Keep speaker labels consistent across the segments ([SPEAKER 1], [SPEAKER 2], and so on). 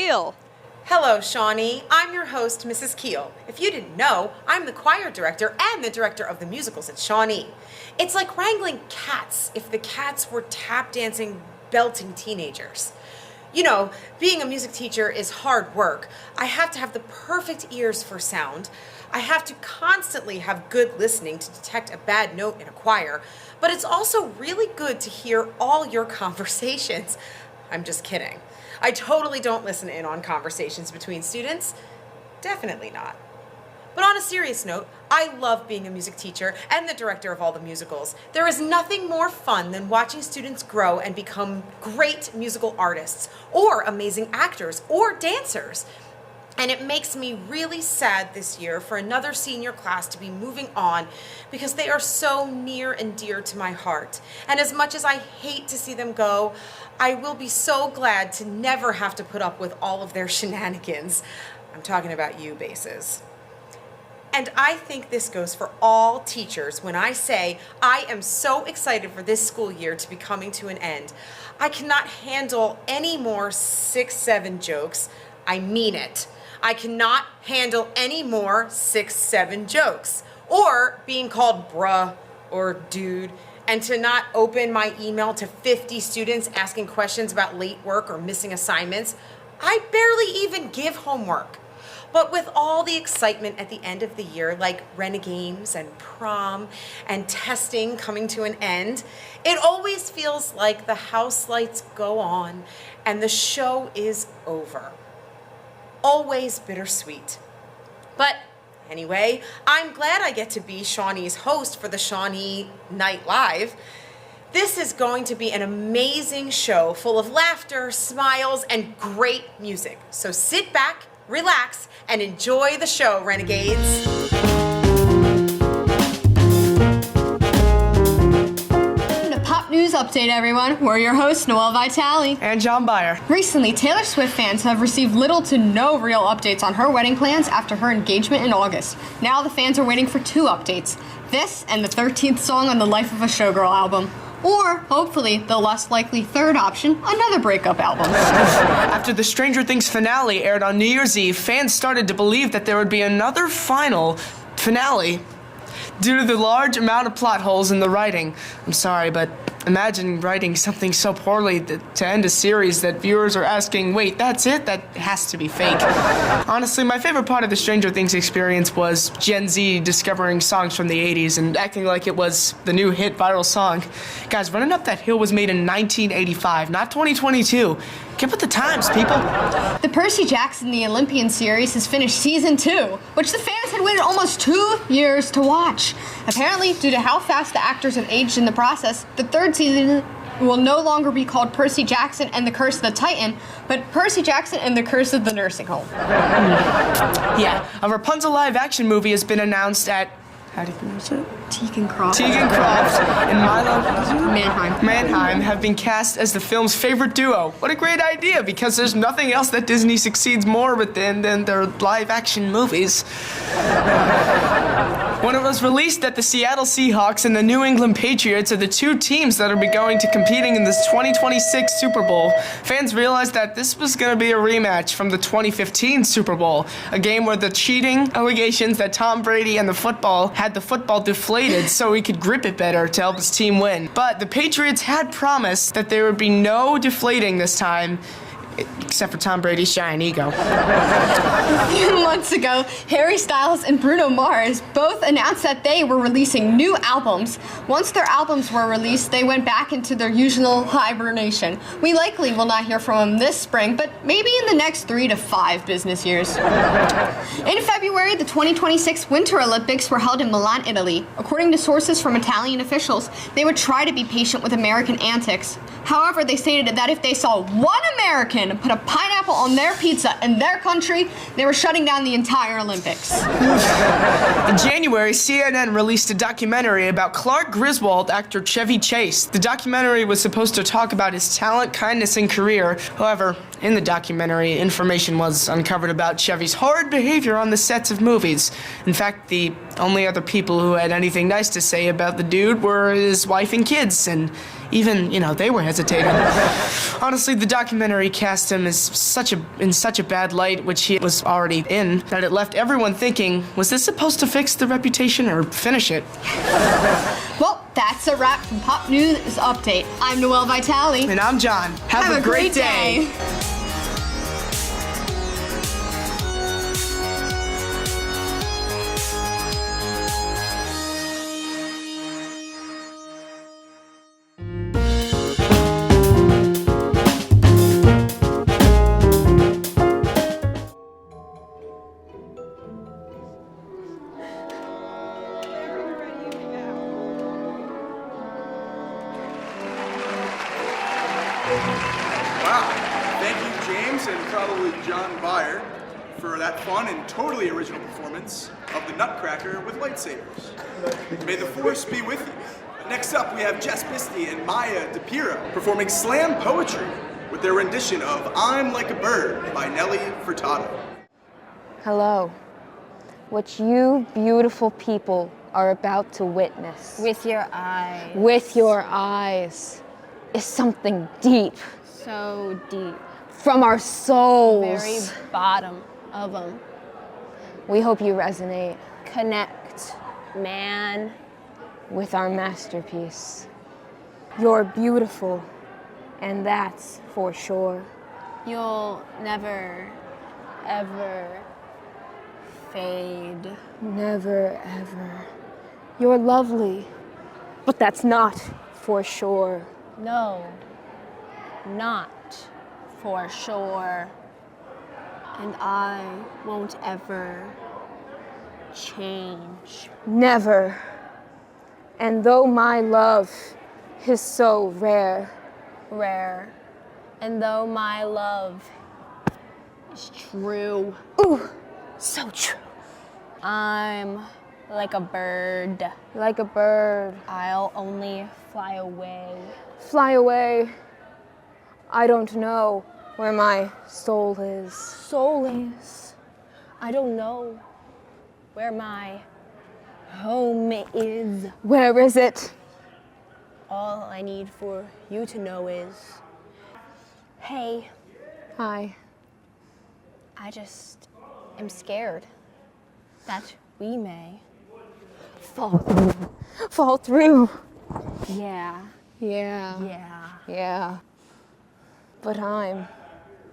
[SPEAKER 1] Kehl.
[SPEAKER 2] Hello, Shawnee. I'm your host, Mrs. Kehl. If you didn't know, I'm the choir director and the director of the musicals at Shawnee. It's like wrangling cats if the cats were tap dancing, belting teenagers. You know, being a music teacher is hard work. I have to have the perfect ears for sound. I have to constantly have good listening to detect a bad note in a choir, but it's also really good to hear all your conversations. I'm just kidding. I totally don't listen in on conversations between students. Definitely not. But on a serious note, I love being a music teacher and the director of all the musicals. There is nothing more fun than watching students grow and become great musical artists, or amazing actors, or dancers. And it makes me really sad this year for another senior class to be moving on because they are so near and dear to my heart. And as much as I hate to see them go, I will be so glad to never have to put up with all of their shenanigans. I'm talking about you, Bases. And I think this goes for all teachers when I say I am so excited for this school year to be coming to an end. I cannot handle any more 6-7 jokes. I mean it. I cannot handle any more 6-7 jokes, or being called bruh or dude, and to not open my email to 50 students asking questions about late work or missing assignments. I barely even give homework. But with all the excitement at the end of the year, like Renegades and prom and testing coming to an end, it always feels like the house lights go on and the show is over. Always bittersweet. But anyway, I'm glad I get to be Shawnee's host for the Shawnee Night Live. This is going to be an amazing show full of laughter, smiles, and great music. So sit back, relax, and enjoy the show, Renegades.
[SPEAKER 3] Pop news update, everyone. We're your hosts, Noel Vitale
[SPEAKER 4] and John Byer.
[SPEAKER 3] Recently, Taylor Swift fans have received little to no real updates on her wedding plans after her engagement in August. Now the fans are waiting for 2 updates. This and the 13th song on the Life of a Showgirl album. Or, hopefully, the less likely third option, another breakup album.
[SPEAKER 4] After the Stranger Things finale aired on New Year's Eve, fans started to believe that there would be another finale due to the large amount of plot holes in the writing. I'm sorry, but imagine writing something so poorly to end a series that viewers are asking, wait, that's it? That has to be fake. Honestly, my favorite part of the Stranger Things experience was Gen Z discovering songs from the 80s and acting like it was the new hit viral song. Guys, Running Up That Hill was made in 1985, not 2022. Get with the times, people.
[SPEAKER 3] The Percy Jackson The Olympian series has finished season 2, which the fans had waited almost 2 years to watch. Apparently, due to how fast the actors have aged in the process, the 3rd season will no longer be called Percy Jackson and the Curse of the Titan, but Percy Jackson and the Curse of the Nursing Home.
[SPEAKER 4] Yeah, a Rapunzel live-action movie has been announced at... How do you pronounce it?
[SPEAKER 3] Tegan Croft
[SPEAKER 4] and Milo
[SPEAKER 3] Manheim
[SPEAKER 4] have been cast as the film's favorite duo. What a great idea, because there's nothing else that Disney succeeds more with than their live-action movies. When it was released that the Seattle Seahawks and the New England Patriots are the 2 teams that will be going to competing in this 2026 Super Bowl, fans realized that this was going to be a rematch from the 2015 Super Bowl, a game where the cheating allegations that Tom Brady and the football had the football deflated so he could grip it better to help his team win. But the Patriots had promised that there would be no deflating this time, except for Tom Brady's giant ego.
[SPEAKER 3] A few months ago, Harry Styles and Bruno Mars both announced that they were releasing new albums. Once their albums were released, they went back into their usual hibernation. We likely will not hear from them this spring, but maybe in the next 3 to 5 business years. In February, the 2026 Winter Olympics were held in Milan, Italy. According to sources from Italian officials, they would try to be patient with American antics. However, they stated that if they saw one American put a pineapple on their pizza in their country, they were shutting down the entire Olympics.
[SPEAKER 4] In January, CNN released a documentary about Clark Griswold actor Chevy Chase. The documentary was supposed to talk about his talent, kindness, and career. However, in the documentary, information was uncovered about Chevy's horrid behavior on the sets of movies. In fact, the only other people who had anything nice to say about the dude were his wife and kids, and Even, they were hesitating. Honestly, the documentary cast him as in such a bad light, which he was already in, that it left everyone thinking, was this supposed to fix the reputation or finish it?
[SPEAKER 3] Well, that's a wrap from Pop News Update. I'm Noelle Vitale.
[SPEAKER 4] And I'm John. Have a great day.
[SPEAKER 1] Wow. Thank you, James, and probably John Byer, for that fun and totally original performance of the Nutcracker with lightsabers. May the Force be with you. Next up, we have Jess Bisty and Maya DePira performing slam poetry with their rendition of I'm Like a Bird by Nelly Furtado.
[SPEAKER 5] Hello. What you beautiful people are about to witness
[SPEAKER 6] With your eyes.
[SPEAKER 5] with your eyes is something deep
[SPEAKER 6] So deep.
[SPEAKER 5] from our souls.
[SPEAKER 6] Very bottom of them.
[SPEAKER 5] We hope you resonate
[SPEAKER 6] Connect, man.
[SPEAKER 5] with our masterpiece. You're beautiful, and that's for sure.
[SPEAKER 6] You'll never, ever fade.
[SPEAKER 5] Never ever. You're lovely, but that's not for sure.
[SPEAKER 6] No, not for sure. And I won't ever change.
[SPEAKER 5] Never. And though my love is so rare,
[SPEAKER 6] Rare. And though my love is true,
[SPEAKER 5] so true.
[SPEAKER 6] I'm like a bird.
[SPEAKER 5] Like a bird,
[SPEAKER 6] I'll only fly away.
[SPEAKER 5] fly away. I don't know where my soul is.
[SPEAKER 6] Soul is. I don't know where my home is.
[SPEAKER 5] Where is it?
[SPEAKER 6] All I need for you to know is, hey,
[SPEAKER 5] Hi.
[SPEAKER 6] I just am scared that we may.
[SPEAKER 5] Fall through. Fall through.
[SPEAKER 6] Yeah,
[SPEAKER 5] Yeah.
[SPEAKER 6] yeah.
[SPEAKER 5] Yeah. But I'm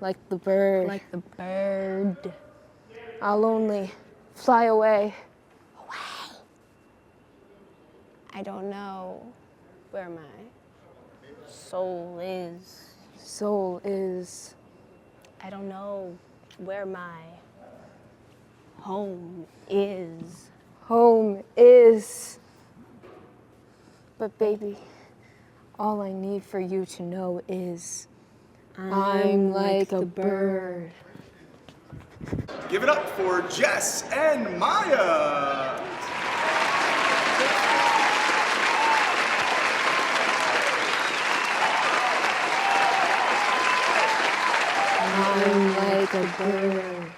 [SPEAKER 5] like the bird.
[SPEAKER 6] Like the bird.
[SPEAKER 5] I'll only fly away.
[SPEAKER 6] I don't know where my soul is.
[SPEAKER 5] Soul is.
[SPEAKER 6] I don't know where my home is.
[SPEAKER 5] Home is. But baby, all I need for you to know is I'm like a bird.
[SPEAKER 1] Give it up for Jess and Maya.
[SPEAKER 5] I'm like a bird.